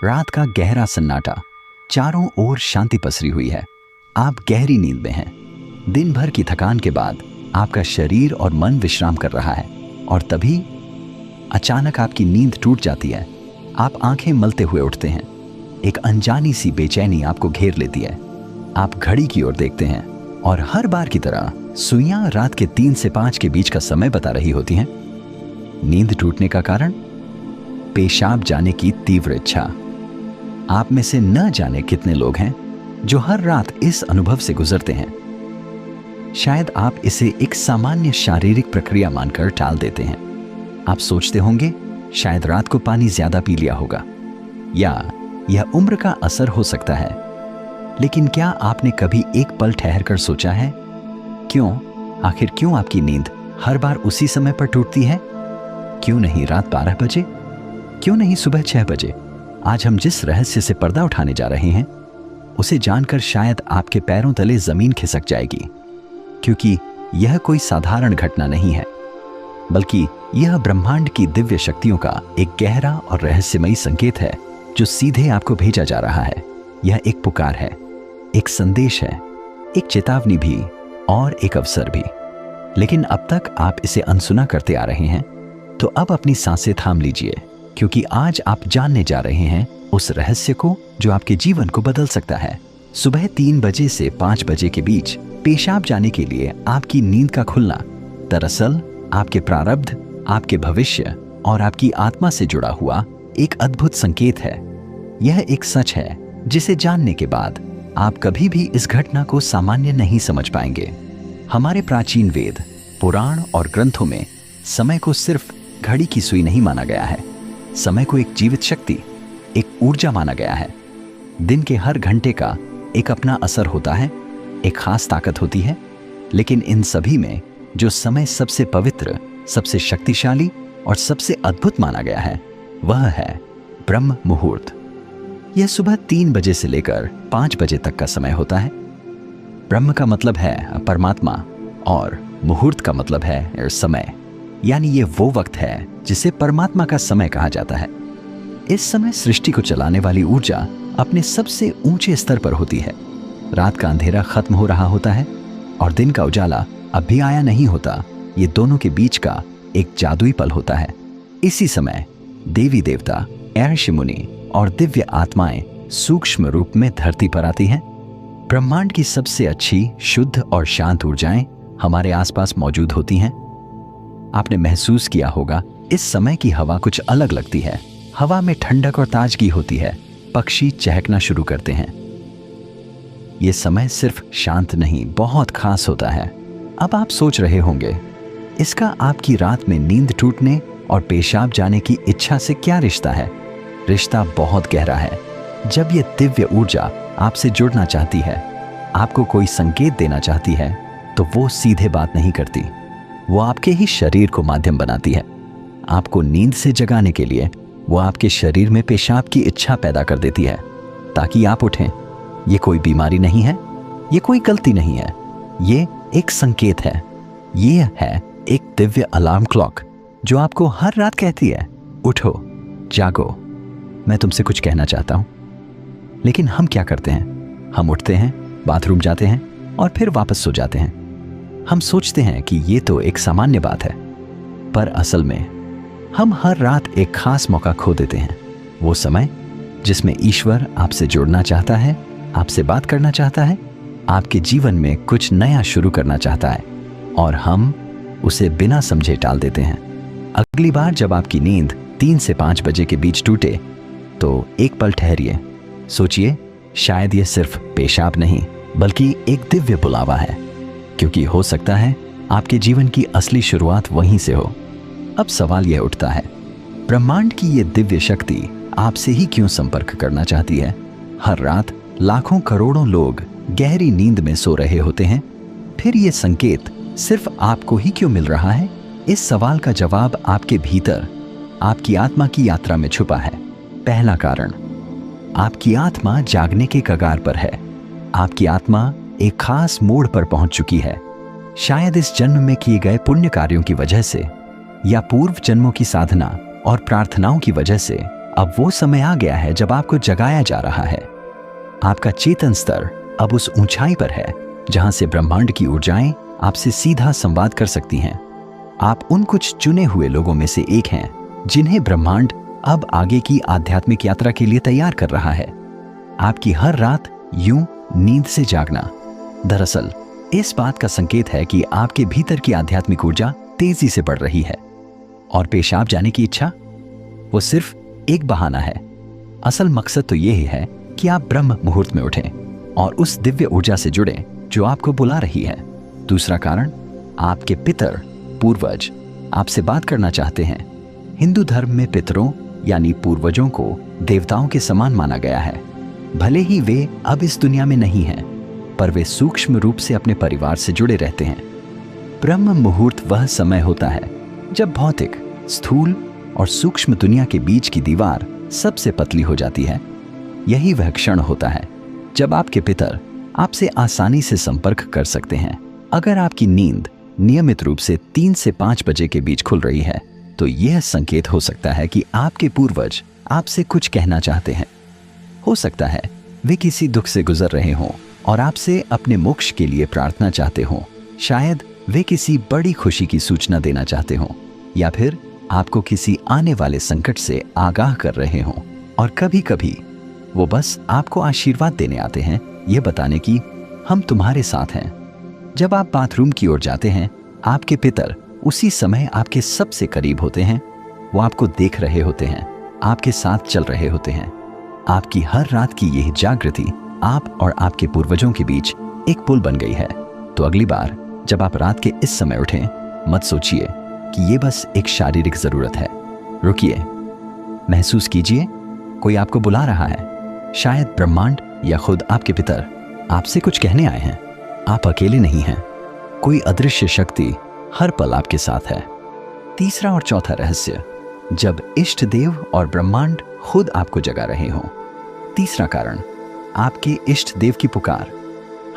रात का गहरा सन्नाटा, चारों ओर शांति पसरी हुई है। आप गहरी नींद में हैं। दिन भर की थकान के बाद आपका शरीर और मन विश्राम कर रहा है और तभी अचानक आपकी नींद टूट जाती है। आप आंखें मलते हुए उठते हैं। एक अनजानी सी बेचैनी आपको घेर लेती है। आप घड़ी की ओर देखते हैं और हर बार की तरह सुइयां रात के 3 से 5 के बीच का समय बता रही होती हैं। नींद टूटने का कारण? पेशाब जाने की तीव्र इच्छा। आप में से न जाने कितने लोग हैं जो हर रात इस अनुभव से गुजरते हैं। शायद आप इसे एक सामान्य शारीरिक प्रक्रिया मानकर टाल देते हैं। आप सोचते होंगे शायद रात को पानी ज्यादा पी लिया होगा या यह उम्र का असर हो सकता है। लेकिन क्या आपने कभी एक पल ठहर कर सोचा है आखिर क्यों आपकी नींद हर बार उसी समय पर टूटती है? क्यों नहीं रात 12 बजे? क्यों नहीं सुबह 6 बजे? आज हम जिस रहस्य से पर्दा उठाने जा रहे हैं उसे जानकर शायद आपके पैरों तले जमीन खिसक जाएगी, क्योंकि यह कोई साधारण घटना नहीं है, बल्कि यह ब्रह्मांड की दिव्य शक्तियों का एक गहरा और रहस्यमयी संकेत है जो सीधे आपको भेजा जा रहा है। यह एक पुकार है, एक संदेश है, एक चेतावनी भी और एक अवसर भी। लेकिन अब तक आप इसे अनसुना करते आ रहे हैं, तो अब अपनी सांसें थाम लीजिए, क्योंकि आज आप जानने जा रहे हैं उस रहस्य को जो आपके जीवन को बदल सकता है। सुबह 3 बजे से 5 बजे के बीच पेशाब जाने के लिए आपकी नींद का खुलना दरअसल आपके प्रारब्ध, आपके भविष्य और आपकी आत्मा से जुड़ा हुआ एक अद्भुत संकेत है। यह एक सच है जिसे जानने के बाद आप कभी भी इस घटना को सामान्य नहीं समझ पाएंगे। हमारे प्राचीन वेद, पुराण और ग्रंथों में समय को सिर्फ घड़ी की सुई नहीं माना गया है। समय को एक जीवित शक्ति, एक ऊर्जा माना गया है। दिन के हर घंटे का एक अपना असर होता है, एक खास ताकत होती है। लेकिन इन सभी में जो समय सबसे पवित्र, सबसे शक्तिशाली और सबसे अद्भुत माना गया है वह है ब्रह्म मुहूर्त। यह सुबह 3 बजे से लेकर 5 बजे तक का समय होता है। ब्रह्म का मतलब है परमात्मा और मुहूर्त का मतलब है समय, यानी ये वो वक्त है जिसे परमात्मा का समय कहा जाता है। इस समय सृष्टि को चलाने वाली ऊर्जा अपने सबसे ऊंचे स्तर पर होती है। रात का अंधेरा खत्म हो रहा होता है और दिन का उजाला अब भी आया नहीं होता। ये दोनों के बीच का एक जादुई पल होता है। इसी समय देवी देवता, ऋषि मुनि और दिव्य आत्माएं सूक्ष्म रूप में धरती पर आती हैं। ब्रह्मांड की सबसे अच्छी, शुद्ध और शांत ऊर्जाएं हमारे आसपास मौजूद होती हैं। आपने महसूस किया होगा इस समय की हवा कुछ अलग लगती है। हवा में ठंडक और ताजगी होती है। पक्षी चहकना शुरू करते हैं। यह समय सिर्फ शांत नहीं, बहुत खास होता है। अब आप सोच रहे होंगे इसका आपकी रात में नींद टूटने और पेशाब जाने की इच्छा से क्या रिश्ता है? रिश्ता बहुत गहरा है। जब यह दिव्य ऊर्जा आपसे जुड़ना चाहती है, आपको कोई संकेत देना चाहती है, तो वो सीधे बात नहीं करती। वो आपके ही शरीर को माध्यम बनाती है। आपको नींद से जगाने के लिए वो आपके शरीर में पेशाब की इच्छा पैदा कर देती है ताकि आप उठें। ये कोई बीमारी नहीं है, ये कोई गलती नहीं है, ये एक संकेत है। ये है एक दिव्य अलार्म क्लॉक जो आपको हर रात कहती है, उठो, जागो, मैं तुमसे कुछ कहना चाहता हूं। लेकिन हम क्या करते हैं? हम उठते हैं, बाथरूम जाते हैं और फिर वापस सो जाते हैं। हम सोचते हैं कि ये तो एक सामान्य बात है, पर असल में हम हर रात एक खास मौका खो देते हैं। वो समय जिसमें ईश्वर आपसे जुड़ना चाहता है, आपसे बात करना चाहता है, आपके जीवन में कुछ नया शुरू करना चाहता है, और हम उसे बिना समझे टाल देते हैं। अगली बार जब आपकी नींद 3 से 5 बजे के बीच टूटे तो एक पल ठहरिए, सोचिए, शायद ये सिर्फ पेशाब नहीं बल्कि एक दिव्य बुलावा है, क्योंकि हो सकता है आपके जीवन की असली शुरुआत वहीं से हो। अब सवाल यह उठता है, ब्रह्मांड की ये दिव्य शक्ति आपसे ही क्यों संपर्क करना चाहती है? हर रात लाखों करोड़ों लोग गहरी नींद में सो रहे होते हैं, फिर ये संकेत सिर्फ आपको ही क्यों मिल रहा है? इस सवाल का जवाब आपके भीतर, आपकी आत्मा की यात्रा में छुपा है। पहला कारण, आपकी आत्मा जागने के कगार पर है। आपकी आत्मा एक खास मोड़ पर पहुंच चुकी है। शायद इस जन्म में किए गए पुण्य कार्यों की वजह से या पूर्व जन्मों की साधना और प्रार्थनाओं की वजह से अब वो समय आ गया है जब आपको जगाया जा रहा है। आपका चेतन स्तर अब उस ऊंचाई पर है जहां से ब्रह्मांड की ऊर्जाएं आपसे सीधा संवाद कर सकती हैं। आप उन कुछ चुने हुए लोगों में से एक हैं जिन्हें ब्रह्मांड अब आगे की आध्यात्मिक यात्रा के लिए तैयार कर रहा है। आपकी हर रात यूं नींद से जागना दरअसल इस बात का संकेत है कि आपके भीतर की आध्यात्मिक ऊर्जा तेजी से बढ़ रही है, और पेशाब जाने की इच्छा वो सिर्फ एक बहाना है। असल मकसद तो यही है कि आप ब्रह्म मुहूर्त में उठें और उस दिव्य ऊर्जा से जुड़ें जो आपको बुला रही है। दूसरा कारण, आपके पितर पूर्वज आपसे बात करना चाहते हैं। हिंदू धर्म में पितरों यानी पूर्वजों को देवताओं के समान माना गया है। भले ही वे अब इस दुनिया में नहीं हैं, पर वे सूक्ष्म रूप से अपने परिवार से जुड़े रहते हैं। ब्रह्म मुहूर्त वह समय होता है जब भौतिक, स्थूल और सूक्ष्म दुनिया के बीच की दीवार सबसे पतली हो जाती है। यही वह क्षण होता है जब आपके पितर आपसे आसानी से संपर्क कर सकते हैं। अगर आपकी नींद नियमित रूप से 3 से 5 बजे के बीच खुल रही है तो यह संकेत हो सकता है कि आपके पूर्वज आपसे कुछ कहना चाहते हैं। हो सकता है वे किसी दुख से गुजर रहे हों और आपसे अपने मोक्ष के लिए प्रार्थना चाहते हों। शायद वे किसी बड़ी खुशी की सूचना देना चाहते हों, या फिर आपको किसी आने वाले संकट से आगाह कर रहे हों। और कभी कभी वो बस आपको आशीर्वाद देने आते हैं, ये बताने की हम तुम्हारे साथ हैं। जब आप बाथरूम की ओर जाते हैं, आपके पितर उसी समय आपके सबसे करीब होते हैं। वो आपको देख रहे होते हैं, आपके साथ चल रहे होते हैं। आपकी हर रात की यही जागृति आप और आपके पूर्वजों के बीच एक पुल बन गई है। तो अगली बार जब आप रात के इस समय उठें, मत सोचिए कि ये बस एक शारीरिक जरूरत है। रुकिए, महसूस कीजिए कोई आपको बुला रहा है। शायद ब्रह्मांड या खुद आपके पितर आपसे कुछ कहने आए हैं। आप अकेले नहीं हैं, कोई अदृश्य शक्ति हर पल आपके साथ है। तीसरा और चौथा रहस्य, जब इष्ट देव और ब्रह्मांड खुद आपको जगा रहे हों। तीसरा कारण, आपके इष्ट देव की पुकार।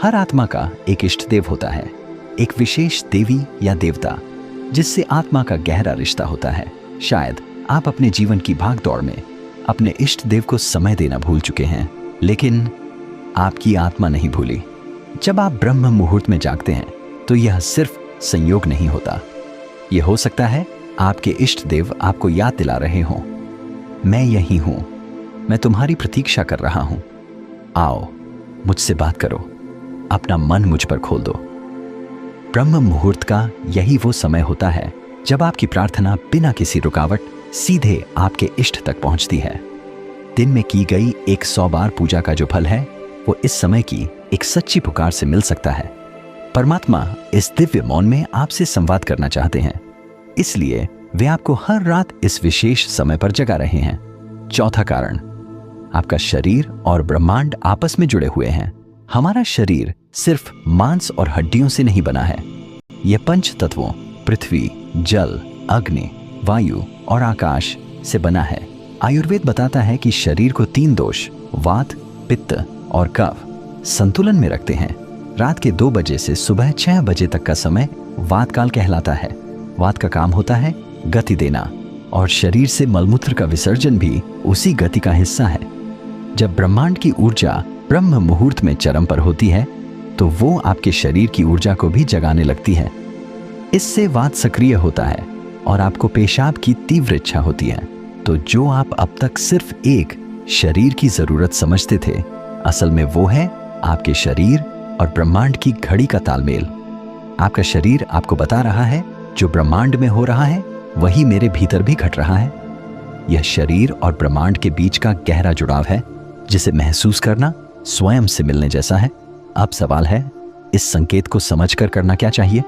हर आत्मा का एक इष्ट देव होता है, एक विशेष देवी या देवता जिससे आत्मा का गहरा रिश्ता होता है। शायद आप अपने जीवन की भागदौड़ में अपने इष्ट देव को समय देना भूल चुके हैं, लेकिन आपकी आत्मा नहीं भूली। जब आप ब्रह्म मुहूर्त में जागते हैं तो यह सिर्फ संयोग नहीं होता। यह हो सकता है आपके इष्ट देव आपको याद दिला रहे हों, मैं यही हूं, मैं तुम्हारी प्रतीक्षा कर रहा हूं, आओ मुझसे बात करो, अपना मन मुझ पर खोल दो। ब्रह्म मुहूर्त का यही वो समय होता है जब आपकी प्रार्थना बिना किसी रुकावट सीधे आपके इष्ट तक पहुंचती है। दिन में की गई 100 बार पूजा का जो फल है वो इस समय की एक सच्ची पुकार से मिल सकता है। परमात्मा इस दिव्य मौन में आपसे संवाद करना चाहते हैं, इसलिए वे आपको हर रात इस विशेष समय पर जगा रहे हैं। चौथा कारण, आपका शरीर और ब्रह्मांड आपस में जुड़े हुए हैं। हमारा शरीर सिर्फ मांस और हड्डियों से नहीं बना है। यह पंच तत्वों पृथ्वी, जल, अग्नि, वायु और आकाश से बना है। आयुर्वेद बताता है कि शरीर को 3 दोष वात, पित्त और कफ संतुलन में रखते हैं। रात के 2 बजे से सुबह 6 बजे तक का समय वात काल कहलाता है। वात का काम होता है गति देना, और शरीर से मलमूत्र का विसर्जन भी उसी गति का हिस्सा है। जब ब्रह्मांड की ऊर्जा ब्रह्म मुहूर्त में चरम पर होती है तो वो आपके शरीर की ऊर्जा को भी जगाने लगती है। इससे वात सक्रिय होता है और आपको पेशाब की तीव्र इच्छा होती है। तो जो आप अब तक सिर्फ एक शरीर की जरूरत समझते थे, असल में वो है आपके शरीर और ब्रह्मांड की घड़ी का तालमेल। आपका शरीर आपको बता रहा है जो ब्रह्मांड में हो रहा है वही मेरे भीतर भी घट रहा है। यह शरीर और ब्रह्मांड के बीच का गहरा जुड़ाव है जिसे महसूस करना स्वयं से मिलने जैसा है। अब सवाल है, इस संकेत को समझकर करना क्या चाहिए?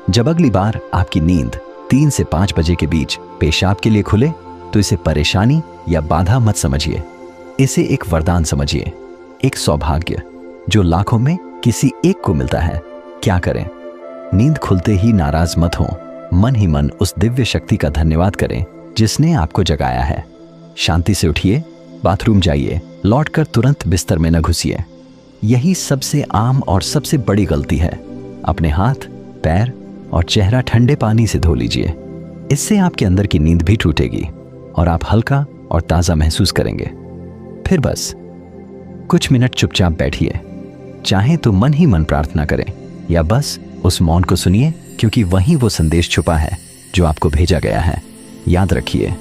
जब अगली बार आपकी नींद 3 से 5 बजे के बीच पेशाब के लिए खुले तो इसे परेशानी या बाधा मत समझिए, इसे एक वरदान समझिए, एक सौभाग्य जो लाखों में किसी एक को मिलता है। क्या करें? नींद खुलते ही नाराज मत हो, मन ही मन उस दिव्य शक्ति का धन्यवाद करें जिसने आपको जगाया है। शांति से उठिए, बाथरूम जाइए, लौटकर तुरंत बिस्तर में न घुसिए। यही सबसे आम और सबसे बड़ी गलती है। अपने हाथ, पैर और चेहरा ठंडे पानी से धो लीजिए। इससे आपके अंदर की नींद भी टूटेगी और आप हल्का और ताज़ा महसूस करेंगे। फिर बस कुछ मिनट चुपचाप बैठिए। चाहे तो मन ही मन प्रार्थना करें या बस उस मौन को सुनिए, क्योंकि वहीं वो संदेश छुपा है जो आपको भेजा गया है। याद रखिए,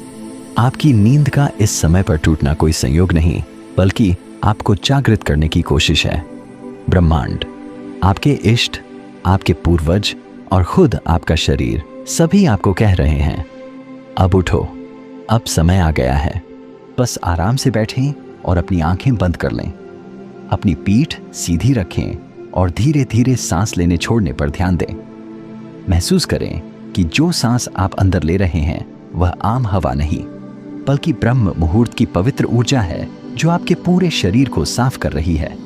आपकी नींद का इस समय पर टूटना कोई संयोग नहीं, बल्कि आपको जागृत करने की कोशिश है। ब्रह्मांड, आपके इष्ट, आपके पूर्वज और खुद आपका शरीर सभी आपको कह रहे हैं, अब उठो, अब समय आ गया है। बस आराम से बैठें और अपनी आंखें बंद कर लें। अपनी पीठ सीधी रखें और धीरे धीरे सांस लेने छोड़ने पर ध्यान दें। महसूस करें कि जो सांस आप अंदर ले रहे हैं वह आम हवा नहीं, बल्कि ब्रह्म मुहूर्त की पवित्र ऊर्जा है जो आपके पूरे शरीर को साफ कर रही है।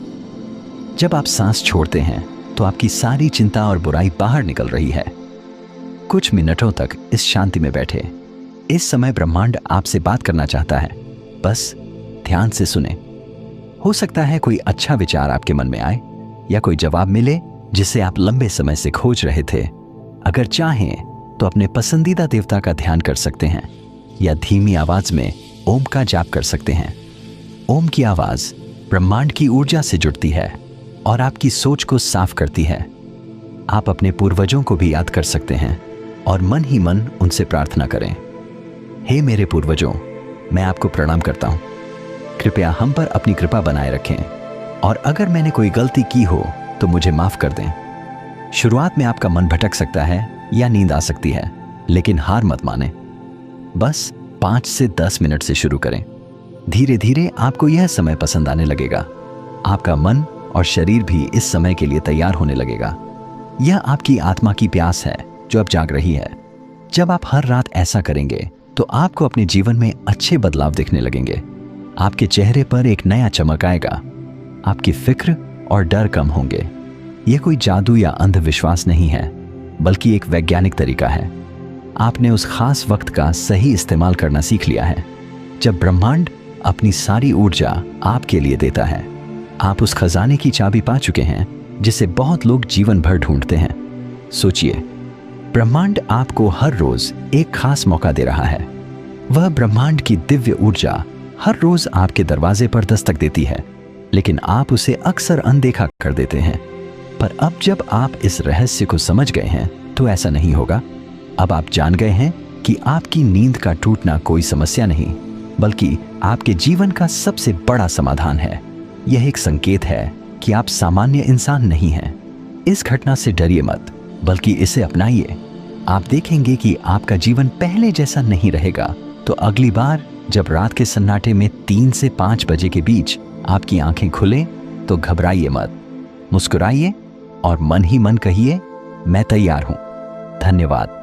जब आप सांस छोड़ते हैं तो आपकी सारी चिंता और बुराई बाहर निकल रही है। कुछ मिनटों तक इस शांति में बैठे। इस समय ब्रह्मांड आपसे बात करना चाहता है, बस ध्यान से सुने। हो सकता है कोई अच्छा विचार आपके मन में आए या कोई जवाब मिले जिसे आप लंबे समय से खोज रहे थे। अगर चाहें तो अपने पसंदीदा देवता का ध्यान कर सकते हैं या धीमी आवाज में ओम का जाप कर सकते हैं। ओम की आवाज ब्रह्मांड की ऊर्जा से जुड़ती है और आपकी सोच को साफ करती है। आप अपने पूर्वजों को भी याद कर सकते हैं और मन ही मन उनसे प्रार्थना करें, हे मेरे पूर्वजों, मैं आपको प्रणाम करता हूं। कृपया हम पर अपनी कृपा बनाए रखें और अगर मैंने कोई गलती की हो तो मुझे माफ कर दें। शुरुआत में आपका मन भटक सकता है या नींद आ सकती है, लेकिन हार मत माने। बस 5 से 10 मिनट से शुरू करें। धीरे धीरे आपको यह समय पसंद आने लगेगा। आपका मन और शरीर भी इस समय के लिए तैयार होने लगेगा। यह आपकी आत्मा की प्यास है जो अब जाग रही है। जब आप हर रात ऐसा करेंगे तो आपको अपने जीवन में अच्छे बदलाव दिखने लगेंगे। आपके चेहरे पर एक नया चमक आएगा। आपकी फिक्र और डर कम होंगे। यह कोई जादू या अंधविश्वास नहीं है, बल्कि एक वैज्ञानिक तरीका है। आपने उस खास वक्त का सही इस्तेमाल करना सीख लिया है जब ब्रह्मांड अपनी सारी ऊर्जा आपके लिए देता है। आप उस खजाने की चाबी पा चुके हैं जिसे बहुत लोग जीवन भर ढूंढते हैं। सोचिए, ब्रह्मांड आपको हर रोज एक खास मौका दे रहा है। वह ब्रह्मांड की दिव्य ऊर्जा हर रोज आपके दरवाजे पर दस्तक देती है, लेकिन आप उसे अक्सर अनदेखा कर देते हैं। पर अब जब आप इस रहस्य को समझ गए हैं तो ऐसा नहीं होगा। अब आप जान गए हैं कि आपकी नींद का टूटना कोई समस्या नहीं, बल्कि आपके जीवन का सबसे बड़ा समाधान है। यह एक संकेत है कि आप सामान्य इंसान नहीं हैं। इस घटना से डरिए मत, बल्कि इसे अपनाइए। आप देखेंगे कि आपका जीवन पहले जैसा नहीं रहेगा। तो अगली बार जब रात के सन्नाटे में 3 से 5 बजे के बीच आपकी आंखें खुलें तो घबराइए मत, मुस्कुराइए और मन ही मन कहिए, मैं तैयार हूं। धन्यवाद।